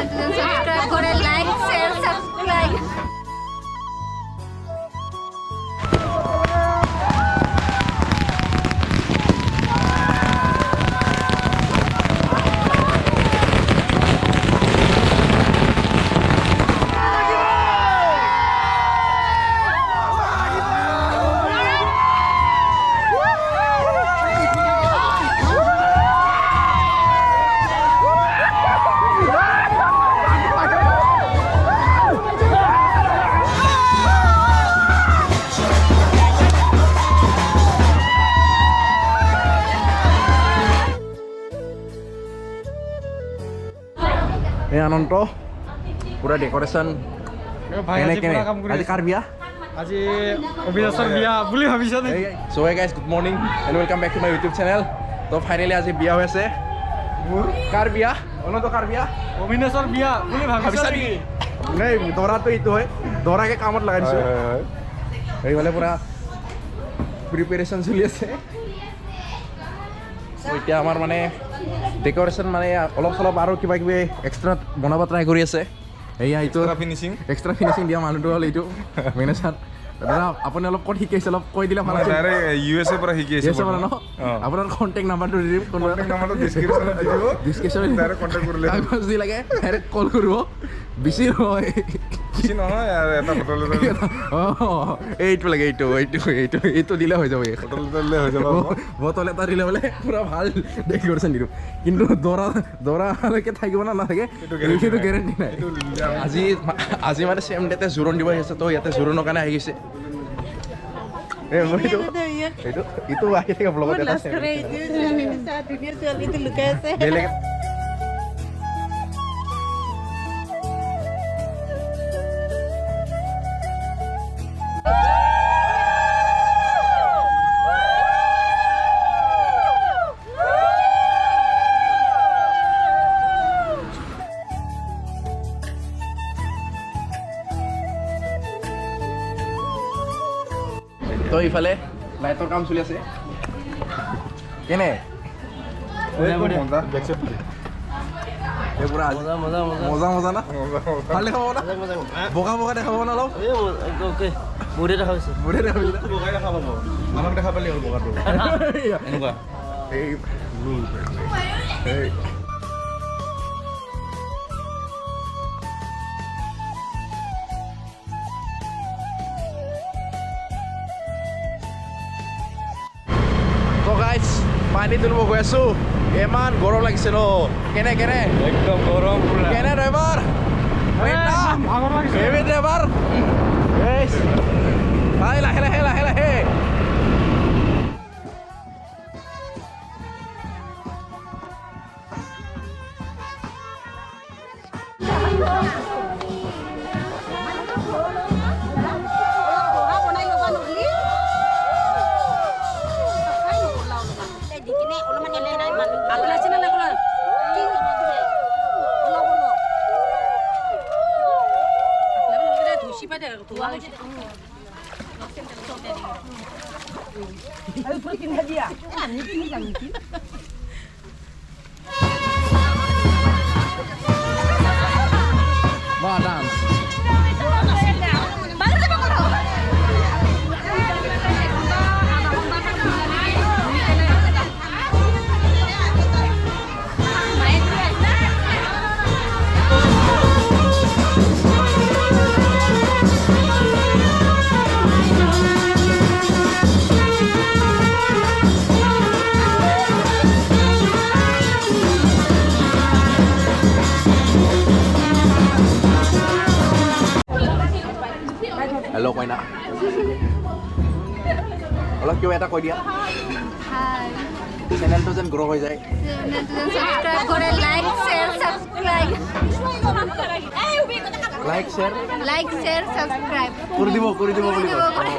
Subscribe কৰে like share subscribe আনন্দ পুৰা ডেকোৰেশন আজি কাৰ বিয়া আজি অবিনাশৰ বিয়া বুলি ভাবিছা নে so hey guys good morning and welcome back to my YouTube channel তো ফাইনালি আজি বিয়া হৈ আছে মোৰ কাৰ বিয়া অনন্ত কাৰ বিয়া অবিনাশৰ বিয়া বুলি ভাবিছা নেকি নাই দৰাটো এইটো হয় দৰাকে কামত লগাইছো এইফালে পুৰা প্ৰিপাৰেশ্যন চলি আছে এতিয়া আমাৰ মানে ডেকোৰেশ্যন মানে অলপ চলপ আৰু কিবা কিবি এক্সট্ৰা বনাব ট্ৰাই কৰি আছে এয়া এইটো এক্সট্ৰা ফিনিচিং দিয়া মানুহটো হ'ল এইটো মেনেজাৰ দাদা আপুনি অলপ ক'ত শিকাইছে অলপ কৈ দিলে ভাল আছিল USA পৰা শিকি আছে ইউএছএ পৰা ন আপোনাৰ কণ্টেক্ট নাম্বাৰটো দি দিম কণ্টেক্ট নাম্বাৰটো ডেছক্ৰিপচনত দি দিব ডিছকাশ্যন ডাইৰেক্ট কণ্টেক্ট কৰিলে যি লাগে ডাইৰেক্ট কল কৰিব বেছি নহয় বেছি নহয় আৰু এটা ফটো লৈ এইটো লাগে এইটো দিলে হৈ যাব ফটো লৈ হৈ যাব বটল এটা দিলে বোলে পুৰা ভাল ডেকোৰেশ্যন দিলোঁ কিন্তু দৰালৈকে থাকিব না নাথাকে সেইটো গেৰেণ্টি নাই আজি মানে চেম ডেতে জোৰোণ দিব আহিছে তো ইয়াতে জোৰোণৰ কাৰণে আহি গৈছে এইটো আহি থাকে ব্লগত এটা বেলেগ তো ইফালে লাইটৰ কাম চলি আছে কেনে পুৰা মজা না ভাল দেখাব না বগা দেখাব না অলপ মোৰে দেখা হৈছে বগাই দেখা পাব আমাক দেখা পালে হ'ল বগাটো এনেকুৱা এই পানী তুলিব গৈ আছো ইমান গৰম লাগিছে ন কেনে একদম গৰম পুৰা কেনে ড্ৰাইভাৰ ভাগৰ লাগিছে হেভি ড্ৰাইভাৰ লাহে Wah, dance. Hello Koina. অলপ কিবা এটা কৈ দিয়া হাই চেনেলটো যেন গ্ৰ' হৈ যায় সাবস্ক্ৰাইব কৰে like share subscribe like share subscribe কৰি দিব বুলি কয়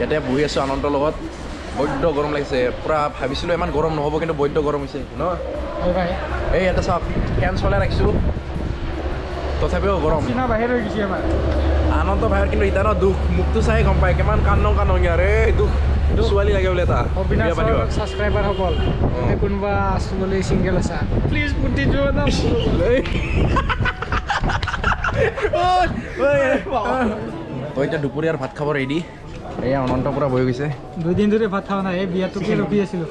ইয়াতে বহি আছোঁ আনন্দৰ লগত বৈদ্য গৰম লাগিছে পূৰা ভাবিছিলোঁ ইমান গৰম নহ'ব কিন্তু বৈদ্য গৰম হৈছে ন এই ইয়াতে চাওক ফেন চলাই ৰাখিছোঁ তথাপিও গৰম বাহিৰ হৈ গৈছে আমাৰ আনন্দ বাহিৰ কিন্তু এতিয়া ন দুখ মুখটো চাই গম পায় কিমান কান্দং আৰু এই দুখ ছোৱালী লাগে বোলে এটা বিয়া পাতিব ছাবস্ক্ৰাইবাৰসকল কোনোবা আছোঁ বুলি ছিংগল আছা প্লিজ পুতি যোৱা না তই এতিয়া দুপৰীয়াৰ ভাত খাব ৰেডি এয়া অনন্ত পুৰা বহি গৈছে 2 দিন ধৰি ভাত খোৱা নাই এই বিয়াটোকে ৰখি আছিলোঁ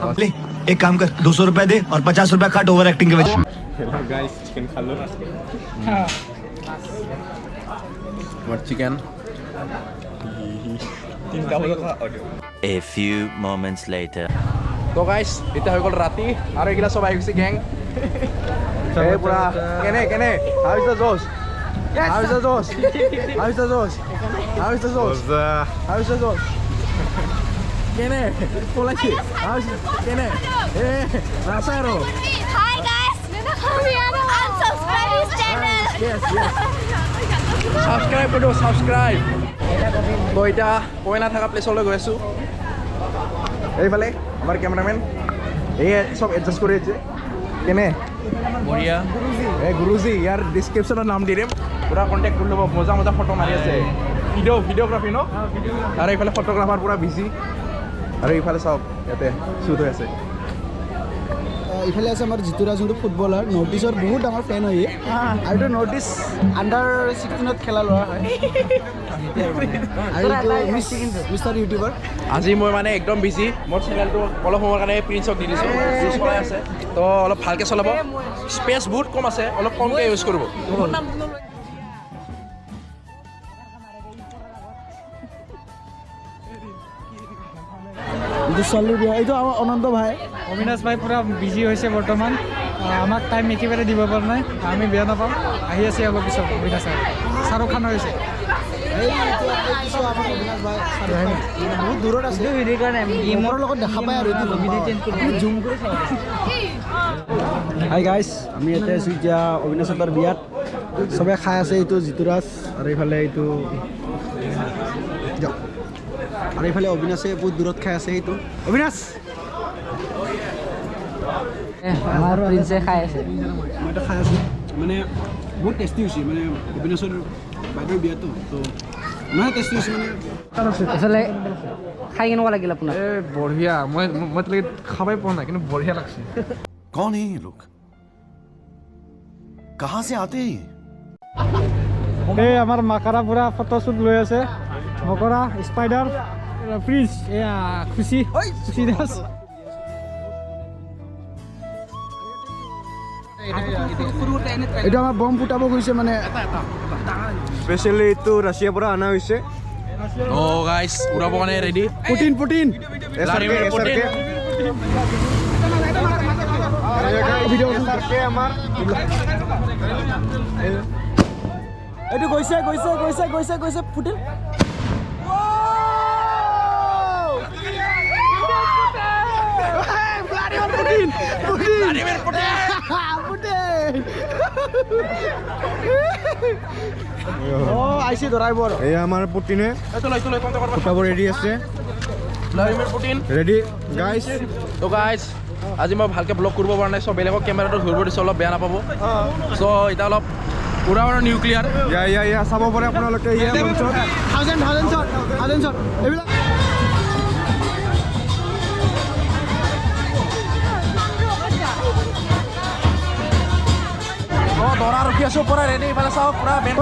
एक काम कर 200 रुपए दे और 50 रुपए काट ओवर एक्टिंग के वजह গাইছ চিকেন খালো মোৰ চিকেন তিনটা বজাত audio A few moments later. তো গাইছ এতিয়া হৈ গ'ল ৰাতি আৰু এইগিলা চব আহি গৈছে গেং এই পুৰা কেনে how is the Josh how is the Josh how is the Josh how is the Josh how is the Josh কেনে পলাইছে how is কেনে এ নাচা আৰু Hi guys, unsubscribe his channel. yes subscribe কৰিও সাবস্ক্ৰাইব তো এতিয়া কইনা থকা প্লেচলৈ গৈ আছোঁ এইফালে আমাৰ কেমেৰামেন এই চব এডজাষ্ট কৰি আছে কেনে বঢ়িয়া এই গুৰুজী ইয়াৰ ডিছক্ৰিপশ্যনত নাম দি দিম পুৰা কণ্টেক্ট কৰি ল'ব মজা মজা ফটো মাৰি আছে ভিডিঅ'গ্ৰাফী ন আৰু এইফালে ফটোগ্ৰাফাৰ পুৰা বিজি আৰু এইফালে চাওক ইয়াতে শ্বুট হৈ আছে ইফালে আছে আমাৰ জিতুৰাজ যোনটো ফুটবলাৰ নৰ্থ ইষ্টৰ বহুত ডাঙৰ ফেন হয় আৰু এইটো নৰ্থ ইষ্ট আণ্ডাৰ 16ত খেলা ল'ৰা হয় আৰু এইটো মিষ্টাৰ ইউটিউবাৰ আজি মই মানে একদম বিজি মোৰ চেনেলটো অলপ সময়ৰ কাৰণে প্ৰিন্সক দি দিছোঁ ইউজ কৰাই আছে তো অলপ ভালকৈ চলাব স্পেচ বহুত কম আছে অলপ কমকৈ ইউজ কৰিব এইটো ছোৱালীৰ বিয়া এইটো আমাৰ অনন্ত ভাই অবিনাশ ভাই পুৰা বিজি হৈছে বৰ্তমান আমাক টাইম একেবাৰে দিব পৰা নাই আমি বেয়া নাপাওঁ আহি আছে অলপ পিছত অবিনাশ শ্বাহৰুখ খান হৈছে বহুত দূৰত আছে গেমৰ লগত দেখা পায় আৰু এইটো জুম কৰি হাই গাইজ আমি ইয়াতে আছোঁ এতিয়া অবিনাশহঁতৰ বিয়াত চবে খাই আছে এইটো জিতুৰাজ আৰু এইফালে এইটো আৰু এইফালে অবিনাশে বহুত দূৰত খাই আছে সেইটো অবিনাশ আমাৰ প্ৰিন্সে খাই আছে মই এটা খাই আছোঁ মানে বহুত টেষ্টি হৈছে মানে অবিনাশৰ বাইদেউৰ বিয়াটো তো ইমান টেষ্টি হৈছে মানে আচলতে খাই কেনেকুৱা লাগিল আপোনাৰ এই বঢ়িয়া মই তেনেকৈ খাবই পোৱা নাই কিন্তু বঢ়িয়া লাগছে कौन है ये लोग कहां से आते हैं এই আমাৰ মাকাৰা পুৰা ফটোশ্বুট লৈ আছে মকৰা স্পাইডাৰ প্ৰিন্স এয়া খুচি দাস এইটো আমাৰ বম ফুটাব গৈছে মানে স্পেচিয়েলি এইটো ৰাছিয়াৰ পৰা অনা হৈছে অ' গাইছ উৰাবৰ কাৰণে ৰেডি পুটিন এইটো গৈছে পুটিন আইছি ধৰাইব আৰু এয়া আমাৰ পুটিনে ফুটাব ৰেডি আছে ৰেডি গাইছ তো গাইজ আজি মই ভালকৈ ব্লগ কৰিব পৰা নাই চ' বেলেগক কেমেৰাটো ধৰিব দিছোঁ অলপ বেয়া নাপাব চ' এতিয়া অলপ পুৰা আৰু নিউক্লিয়াৰ ইয়া চাব পাৰে আপোনালোকে ইয়া মঞ্চত থাউজেণ্ড শ্বট এইবিলাক অঁ দৰা ৰখি আছোঁ পুৰা ৰেডি ইফালে চাওক পুৰা বেণ্ড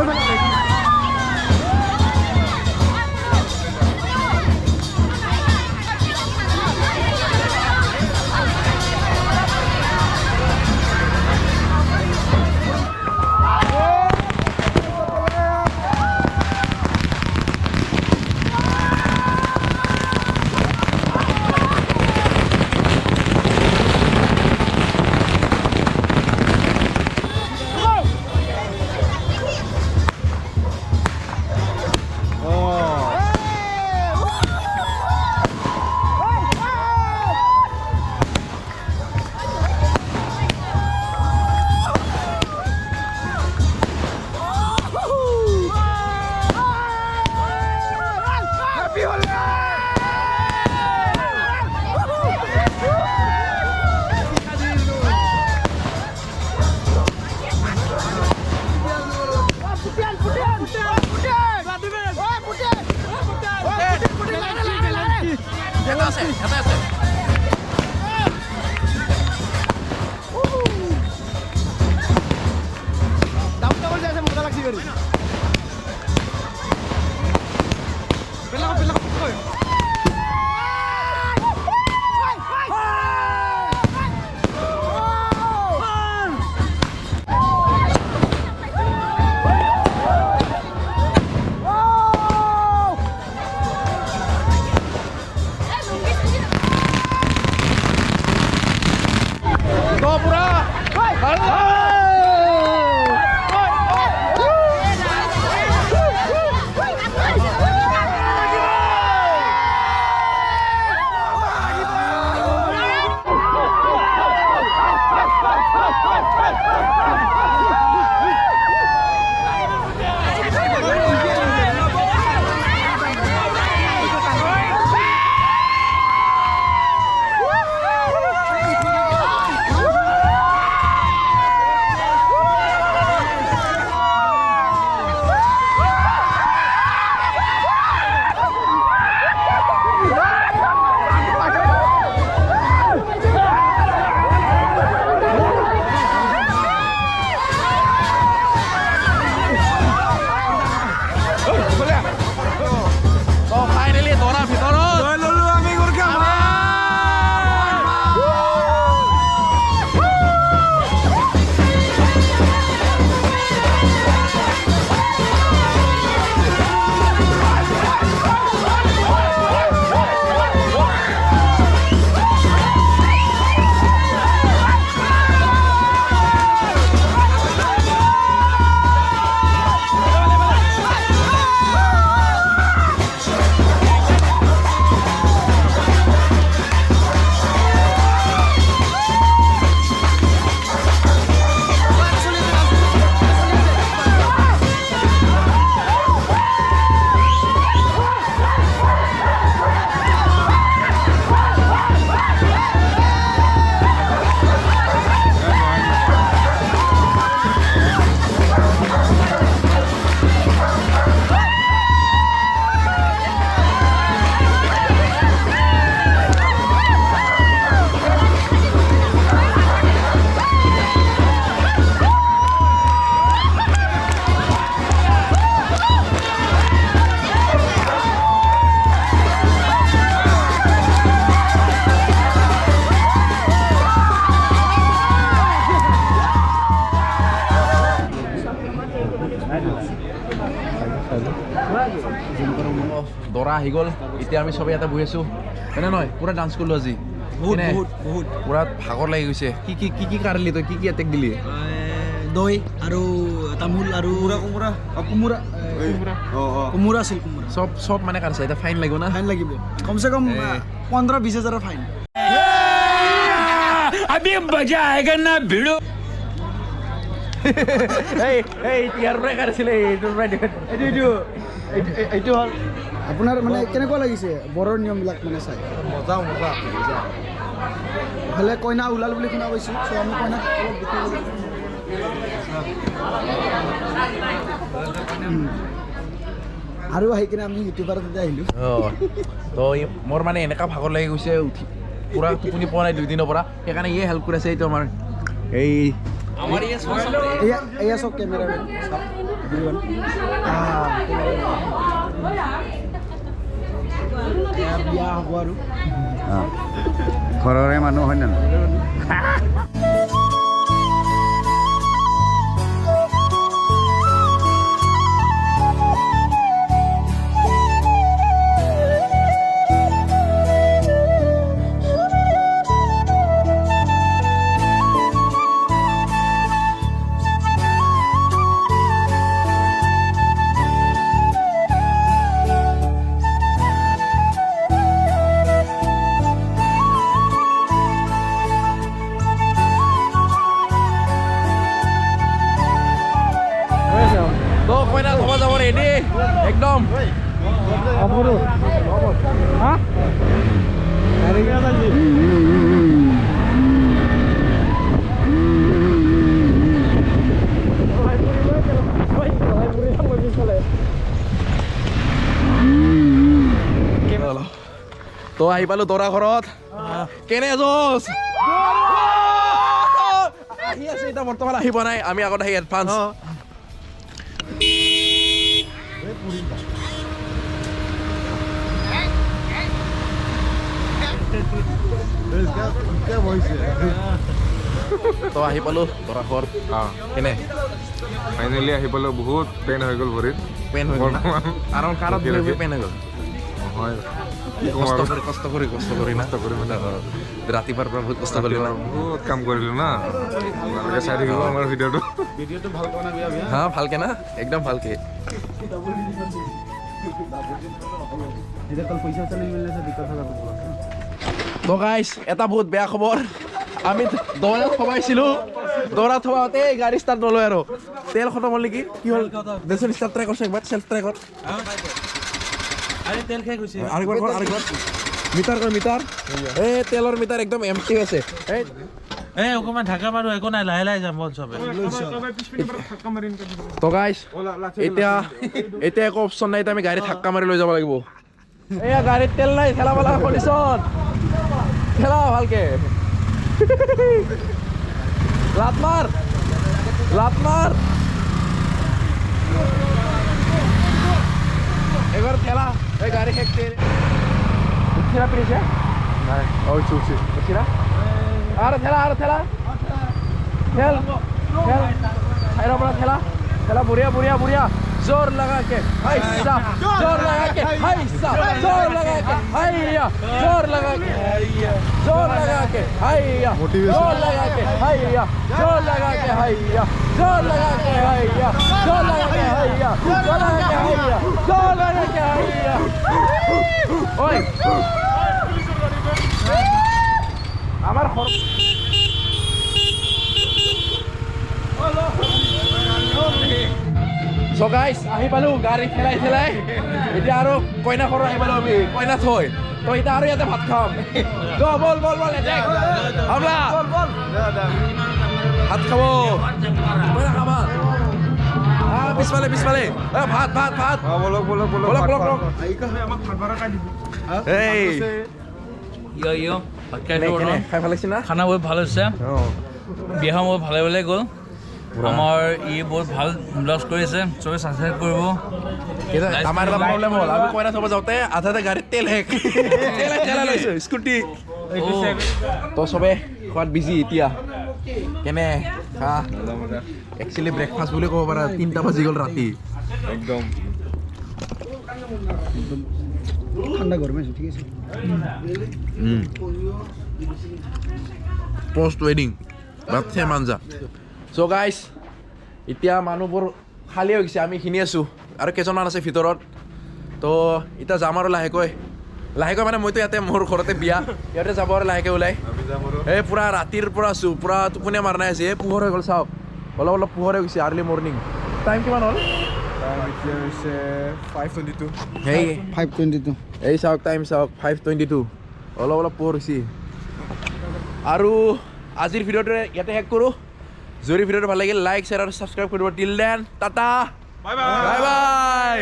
এটা আছে এটা আছে দামটা বলছে আছে মজা লাগছে বেরি পেলা কই দৰা আহি গ'ল এতিয়া আমি সবে ইয়াতে বহি আছো হয়নে নহয় পুৰা ডান্স কৰিলো আজি বহুত পুৰা ভাগৰ লাগি গৈছে কি কাৰিলি তই কি এটেক দিলি দৈ আৰু তামোল আৰু কোমোৰা আছিল চব মানে কাৰিছে এতিয়া ফাইন লাগিব না ফাইন লাগিব কমচে কম 15-20 হাজাৰৰ ফাইন अभी मजा आएगा ना भिड़ो ইয়াৰ পৰাই কাৰিছিলে এইটো হ'ল আপোনাৰ মানে কেনেকুৱা লাগিছে বৰৰ নিয়মবিলাক মানে চাই মজা ইফালে কইনা ওলাল বুলি শুনা পাইছোঁ চ' আমি কইনাক আৰু আহি কিনে আমি ইউটিউবাৰত আহিলোঁ তো মোৰ মানে এনেকুৱা ভাগৰ লাগি গৈছে উঠি পুৰা টোপনি পোৱা নাই 2 দিনৰ পৰা সেইকাৰণে ইয়ে হেল্প কৰি আছে এইটো আমাৰ এই এয়া চব কেমেৰামেন বিয়া হ'ব আৰু ঘৰৰে মানুহ হয় না একদম অপৰু হ্যাঁ আৰে কি আছে তো আহি পালো দৰা ঘৰত কেনে জোচ আহি আছে এতিয়া বৰ্তমান আহি পোৱা নাই আমি আগত আহি এডভান্স তো আহি পালো দৰা ঘৰ কেনে ফাইনেলি আহি পালো বহুত পেইন হৈ গ'ল ভৰিত পেন হৈ গ'ল কাৰণ কাৰত ধৰি পেন হৈ গ'ল হয় কষ্ট কৰি না ৰাতিপুৱাৰ পৰা বহুত কষ্ট কৰিলো না বহুত কাম কৰিলো না আপোনালোকে চাই থাকিব আমাৰ ভিডিঅ'টো হা ভালকে না একদম ভালকে তো গাইছ এটা বহুত বেয়া খবৰ আমি দৌৰাত সোমাইছিলো দৌৰাত সোমাওঁতে গাড়ী ষ্টাৰ্ট নলয় আৰু তেল খতম হ'ল নেকি কি হ'ল দেচোন ষ্টাৰ্ট ট্ৰাই কৰছে একবাৰ চেল্ফ ট্ৰাই কৰ আৰেকবাৰ মিটাৰ কৰ মিটাৰ এই তেলৰ মিটাৰ একদম এমটি আছে এই অকমান ঢাকা মাৰো একো নাই লাহে লাহে যাম বল চবে তো গাইছ এতিয়া একো অপশ্যন নাই আমি গাড়ী ধাক্কা মাৰি লৈ যাব লাগিব এয়া গাড়ীত তেল নাই ঠেলা বলা কণ্ডিশ্যন ঠেলা ভালকে লাত মাৰ এবার ঠেলা এই গাড়ি খেকতে উঠিরা পিছে নাই ওই চুচি উঠিরা আর ঠেলা ঠেল আইরা বড় ঠেলা বুড়িয়া जोर लगा के हाइसा जोर लगा के हाइसा जोर लगा के हाइया जोर लगा के हाइया जोर लगा के हाइया जोर लगा के हाइया जोर लगा के हाइया जोर लगा के हाइया जोर लगा के हाइया जोर लगा के हाइया जोर लगा के हाइया ओए আমার So guys, ahi palu gari thelai এতিয়া আৰু কইনা ঘৰ আহি পালো আমি কইনা থৈ তো এতিয়া আৰু ইয়াতে ভাত খাম তো বল এটেক হামলা ভাত খাব কইনা খাবা পিছফালে ভাত বলক এই ইয়ো খাই ভাল লাগিছে না খানা বহুত ভাল হৈছে বিয়া বহুত ভালে গ'ল আমাৰ বহুত ভাল ব্লগ কৰিছে চবে সাবস্ক্ৰাইব কৰিব আমাৰ এটা প্ৰব্লেম হ'ল আমি কইনা থব যাওঁতে আধাতে গাড়ীত তেল শেষ তেল লৈছো স্কুটি তো চবে খোৱাত বিজি এতিয়া কেনে খা একচুৱেলি ব্ৰেকফাষ্ট বুলি ক'ব পাৰা 3টা বাজি গ'ল ৰাতি একদম ঠান্ডা গৰমে ঠিক আছে পোষ্ট ৱেডিং বাথে মাঞ্জা সো গাইস এতিয়া মানুহবোৰ খালী হৈ গৈছে আমি খিনি আছো আৰু কেইজনমান আছে ভিতৰত তো এতিয়া যাম আৰু লাহেকৈ মানে মইতো ইয়াতে মোৰ ঘৰতে বিয়া ইয়াতে যাব আৰু লাহেকৈ ওলাই এই পুৰা ৰাতিৰ পৰা আছো পুৰা টোপনিয়া মাৰ নাই আছে এই পোহৰ হৈ গ'ল চাওক অলপ পোহৰ হৈ গৈছে আৰ্লি মৰ্ণিং টাইম কিমান হ'ল এতিয়া হৈছে 5:22 হেই 5:22 এই চাওক টাইম চাওক 5:22 অলপ পোহৰ হৈছে আৰু আজিৰ ভিডিঅ'টো ইয়াতে শেষ কৰোঁ যদি ভিডিঅ'টো ভাল লাগিল লাইক শ্বেয়াৰ আৰু ছাবস্ক্ৰাইব কৰিব till then tata bye bye